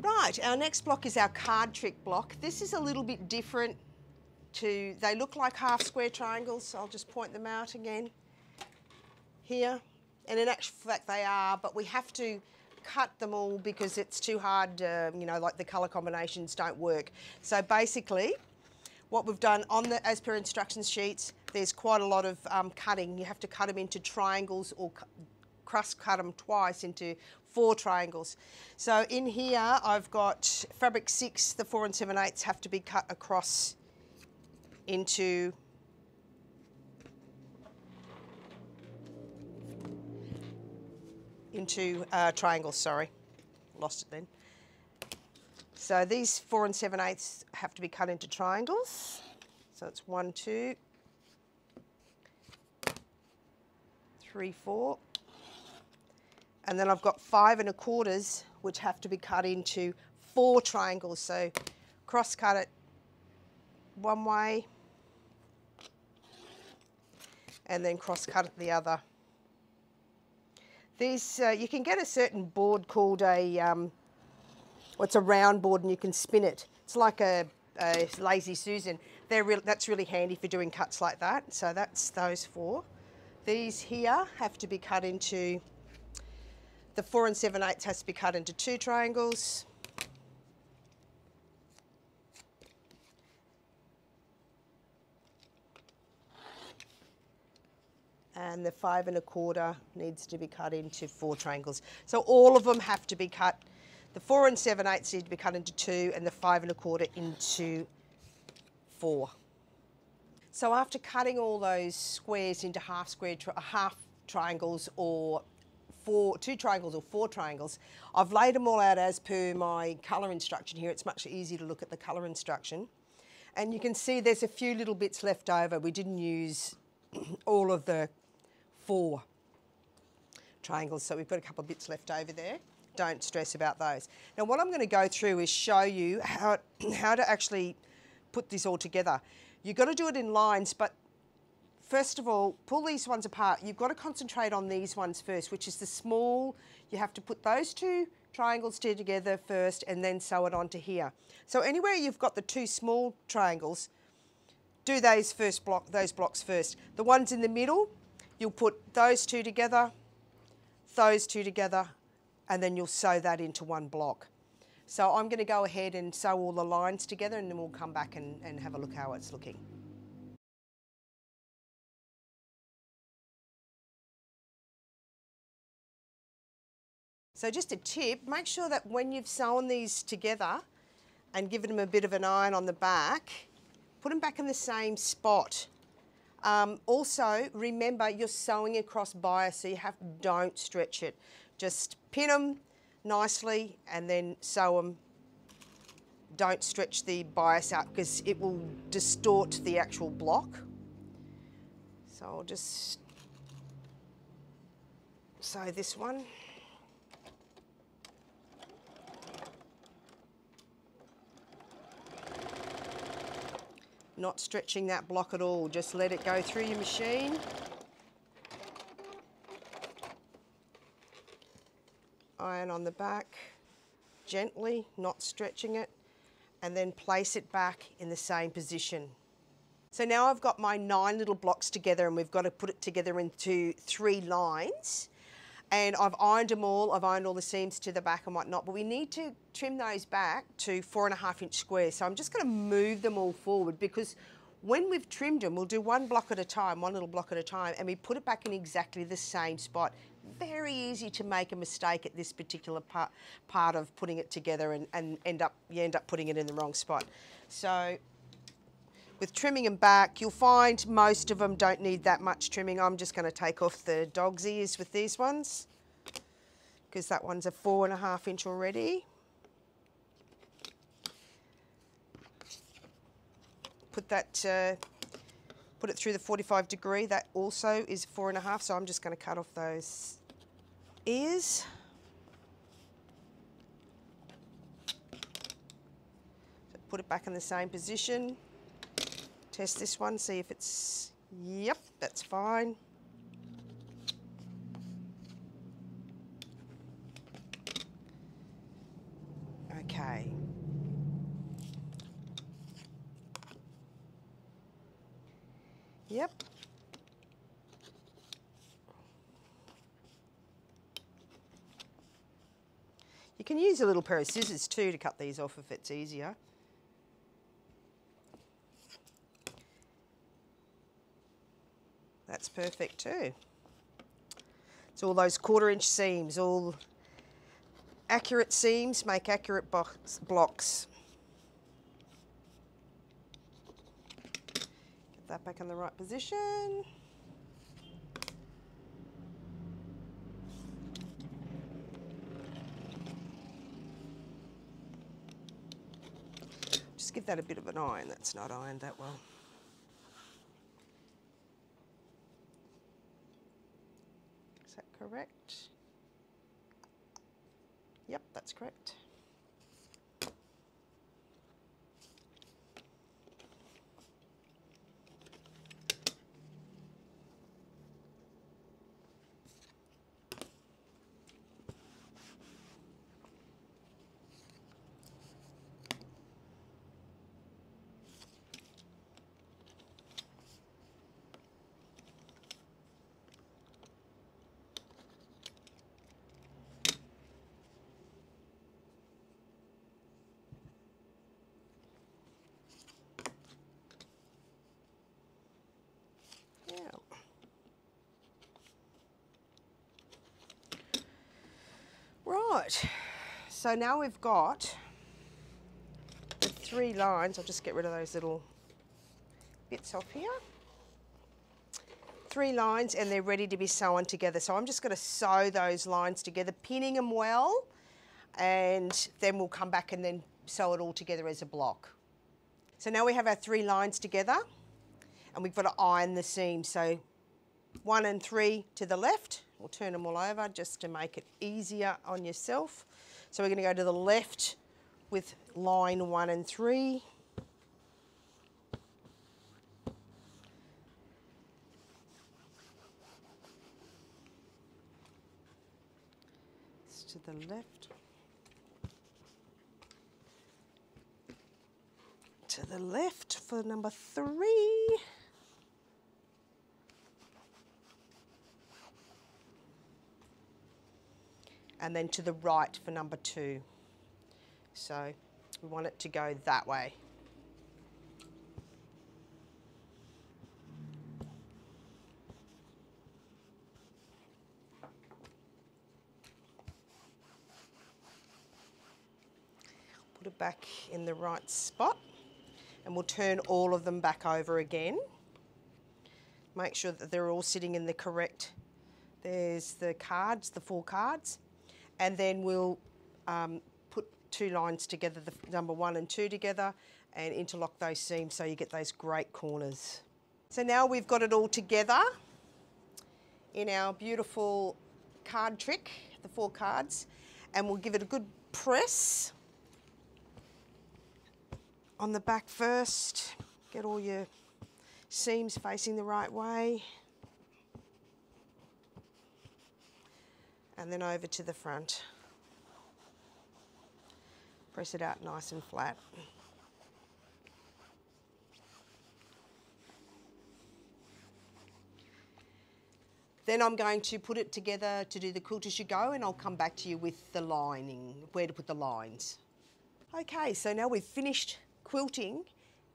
Right, our next block is our card trick block. This is a little bit different to, they look like half square triangles, so I'll just point them out again here. And in actual fact they are, but we have to cut them all because it's too hard, you know, like the colour combinations don't work. So basically, what we've done on the, as per instructions sheets, there's quite a lot of cutting. You have to cut them into triangles or cross cut them twice into 4 triangles. So in here I've got fabric 6, the 4 7/8 have to be cut across into triangles, sorry, lost it then. So these 4 7/8 have to be cut into triangles. So it's 1, 2, 3, 4. And then I've got 5 1/4 which have to be cut into 4 triangles. So cross cut it one way and then cross cut it the other. These, you can get a certain board called a, it's a round board and you can spin it. It's like a Lazy Susan. That's really handy for doing cuts like that. So that's those 4. These here have to be cut into, the 4 7/8 has to be cut into 2 triangles. And the 5 1/4 needs to be cut into 4 triangles. So all of them have to be cut. The 4 7/8 need to be cut into 2 and the 5 1/4 into 4. So after cutting all those squares into half triangles or 2 triangles or 4 triangles, I've laid them all out as per my colour instruction here. It's much easier to look at the colour instruction. And you can see there's a few little bits left over. We didn't use all of the 4 triangles, so we've got a couple of bits left over there. Don't stress about those. Now what I'm going to go through is show you how to actually put this all together. You've got to do it in lines, but first of all, pull these ones apart. You've got to concentrate on these ones first, which is the small. You have to put those 2 triangles together first and then sew it onto here. So anywhere you've got the 2 small triangles, do those blocks first. The ones in the middle, you'll put those 2 together, those 2 together, and then you'll sew that into one block. So I'm going to go ahead and sew all the lines together and then we'll come back and have a look how it's looking. So just a tip, make sure that when you've sewn these together and given them a bit of an iron on the back, put them back in the same spot. Also, remember you're sewing across bias, so don't stretch it. Just pin them nicely and then sew them. Don't stretch the bias out because it will distort the actual block. So I'll just sew this one. Not stretching that block at all, just let it go through your machine. Iron on the back, gently, not stretching it, and then place it back in the same position. So now I've got my 9 little blocks together and we've got to put it together into 3 lines. And I've ironed them all, I've ironed all the seams to the back and whatnot, but we need to trim those back to 4.5 inch squares. So I'm just going to move them all forward because when we've trimmed them, we'll do one block at a time, one little block at a time, and we put it back in exactly the same spot. Very easy to make a mistake at this particular part of putting it together and you end up putting it in the wrong spot. So with trimming them back, you'll find most of them don't need that much trimming. I'm just going to take off the dog's ears with these ones because that one's a 4.5 inch already. Put it through the 45 degree. That also is 4.5, so I'm just going to cut off those ears. So put it back in the same position. Test this one, see if it's, yep, that's fine. Okay. Yep. You can use a little pair of scissors too to cut these off if it's easier. That's perfect too. It's all those 1/4 inch seams, all accurate seams make accurate blocks. Get that back in the right position. Just give that a bit of an iron. That's not ironed that well. Is that correct? Yep, that's correct. Right, so now we've got the 3 lines. I'll just get rid of those little bits off here. 3 lines and they're ready to be sewn together. So I'm just going to sew those lines together, pinning them well, and then we'll come back and then sew it all together as a block. So now we have our 3 lines together and we've got to iron the seams. So 1 and 3 to the left. We'll turn them all over just to make it easier on yourself. So we're going to go to the left with line 1 and 3. It's to the left. To the left for number 3. And then to the right for number 2. So we want it to go that way. Put it back in the right spot and we'll turn all of them back over again. Make sure that they're all sitting in the correct, there's the cards, the 4 cards. And then we'll put 2 lines together, the number 1 and 2 together, and interlock those seams so you get those great corners. So now we've got it all together in our beautiful card trick, the 4 cards, and we'll give it a good press on the back first. Get all your seams facing the right way. And then over to the front. Press it out nice and flat. Then I'm going to put it together to do the quilt as you go, and I'll come back to you with the lining, where to put the lines. Okay, so now we've finished quilting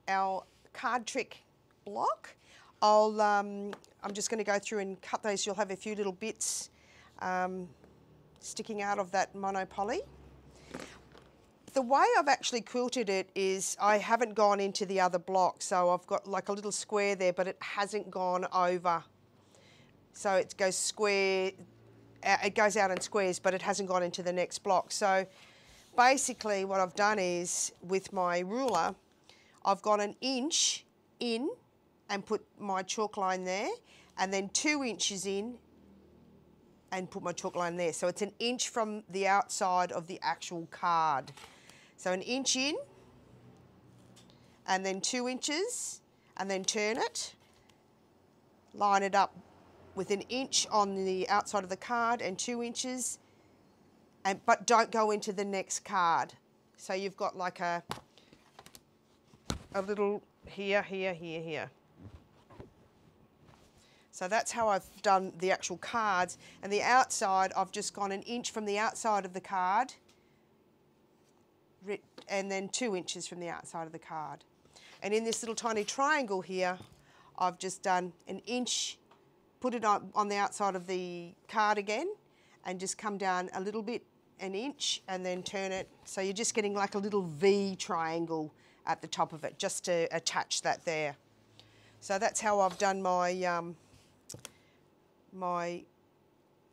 our card trick block. I'm just going to go through and cut those. You'll have a few little bits sticking out of that monopoly. The way I've actually quilted it is I haven't gone into the other block, so I've got like a little square there, but it hasn't gone over. So it goes square, it goes out in squares, but it hasn't gone into the next block. So basically what I've done is, with my ruler, I've got 1 inch in and put my chalk line there, and then 2 inches in and put my chalk line there. So it's 1 inch from the outside of the actual card. So 1 inch in, and then 2 inches, and then turn it, line it up with 1 inch on the outside of the card and 2 inches, but don't go into the next card. So you've got like a little here, here, here, here. So that's how I've done the actual cards. And the outside, I've just gone 1 inch from the outside of the card, and then 2 inches from the outside of the card. And in this little tiny triangle here, I've just done 1 inch, put it on the outside of the card again, and just come down a little bit, 1 inch, and then turn it. So you're just getting like a little V triangle at the top of it, just to attach that there. So that's how I've done my my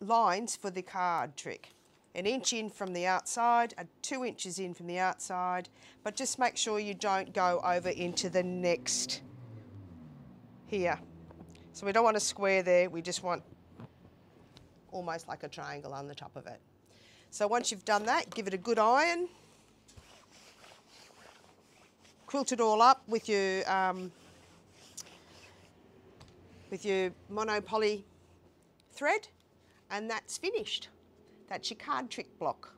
lines for the card trick. 1 inch in from the outside, 2 inches in from the outside, but just make sure you don't go over into the next here. So we don't want a square there, we just want almost like a triangle on the top of it. So once you've done that, give it a good iron. Quilt it all up with your monopoly thread, and that's finished. That's your card trick block.